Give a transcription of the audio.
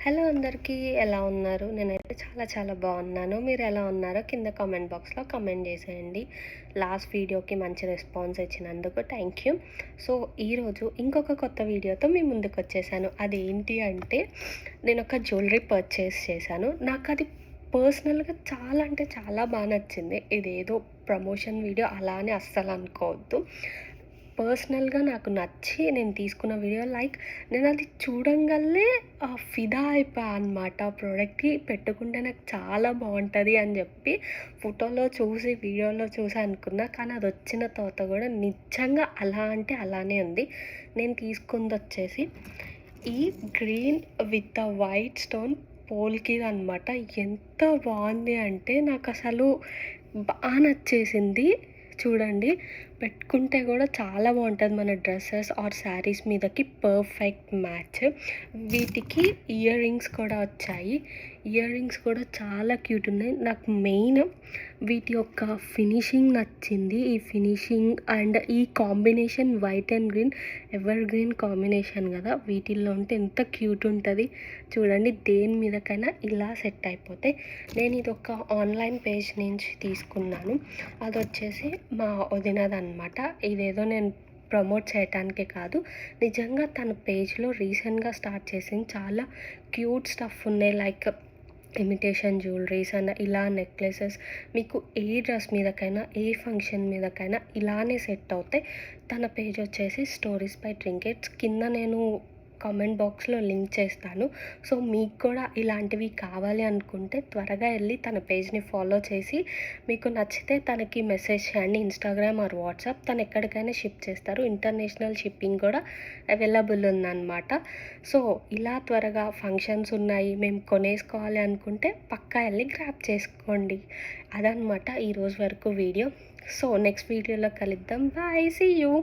Hello అందరికీ ఎలా ఉన్నారు? నేనైతే చాలా చాలా బాగున్నాను. మీరు ఎలా ఉన్నారో కింద కామెంట్ బాక్స్లో కామెంట్ చేసేయండి. లాస్ట్ వీడియోకి మంచి రెస్పాన్స్ ఇచ్చినందుకు థ్యాంక్ యూ. సో ఈరోజు ఇంకొక కొత్త వీడియోతో మీ ముందుకు వచ్చేసాను. అదేంటి అంటే నేను ఒక జ్యువెలరీ పర్చేస్ చేశాను. నాకు అది పర్సనల్గా చాలా అంటే చాలా బాగా నచ్చింది. ఇదేదో ప్రమోషన్ వీడియో అలా అని అస్సలు అనుకోవద్దు. పర్సనల్గా నాకు నచ్చి నేను తీసుకున్న వీడియో నేను అది చూడంగల్లే ఫిదా అయిపోయా అనమాట. ఆ ప్రోడక్ట్‌కి పెట్టుకుంటే నాకు చాలా బాగుంటుంది అని చెప్పి ఫోటోలో చూసి వీడియోలో చూసి అనుకున్నా. కానీ అది వచ్చిన తర్వాత కూడా నిజంగా అలా అంటే అలానే ఉంది. నేను తీసుకుంది వచ్చేసి ఈ green with the white stone పోల్కి అనమాట. ఎంత బాగుంది అంటే నాకు అసలు బాగా నచ్చేసింది. చూడండి, పెట్టుకుంటే కూడా చాలా బాగుంటుంది. మన డ్రెస్సెస్ ఆర్ శారీస్ మీదకి పర్ఫెక్ట్ మ్యాచ్. వీటికి ఇయర్ రింగ్స్ కూడా వచ్చాయి. ఇయర్ రింగ్స్ కూడా చాలా క్యూట్ ఉన్నాయి. నాకు మెయిన్ వీటి యొక్క ఫినిషింగ్ నచ్చింది. ఈ ఫినిషింగ్ అండ్ ఈ combination white and green ever green combination కదా, వీటిల్లో ఉంటే ఎంత క్యూట్ ఉంటుంది చూడండి. దేని మీదకైనా ఇలా సెట్ అయిపోతాయి. నేను ఇది ఒక ఆన్లైన్ పేజ్ నుంచి తీసుకున్నాను. అది వచ్చేసి మా వదినదనమాట. ఇదేదో నేను ప్రమోట్ చేయటానికే కాదు, నిజంగా తన పేజ్లో రీసెంట్గా స్టార్ట్ చేసింది. చాలా క్యూట్ స్టఫ్ ఉన్నాయి, లైక్ ఇమిటేషన్ జ్యువెలరీస్ అండ్ ఇలా నెక్లెసెస్. మీకు ఏ డ్రెస్ మీదకైనా ఏ ఫంక్షన్ మీదకైనా ఇలానే సెట్ అవుతాయి. తన పేజ్ వచ్చేసి స్టోరీస్ బై ట్రింకెట్స్. కింద నేను కామెంట్ బాక్స్లో లింక్ చేస్తాను. సో మీకు కూడా ఇలాంటివి కావాలి అనుకుంటే త్వరగా వెళ్ళి తన పేజ్ని ఫాలో చేసి మీకు నచ్చితే తనకి మెసేజ్ చేయండి. Instagram are WhatsApp. తను ఎక్కడికైనా షిప్ చేస్తారు. ఇంటర్నేషనల్ షిప్పింగ్ కూడా అవైలబుల్ ఉందన్నమాట. సో ఇలా త్వరగా ఫంక్షన్స్ ఉన్నాయి, మేము కొనేసుకోవాలి అనుకుంటే పక్కా వెళ్ళి గ్రాప్ చేసుకోండి. అదనమాట ఈరోజు వరకు వీడియో. సో నెక్స్ట్ వీడియోలో కలుద్దాం. Bye, see you.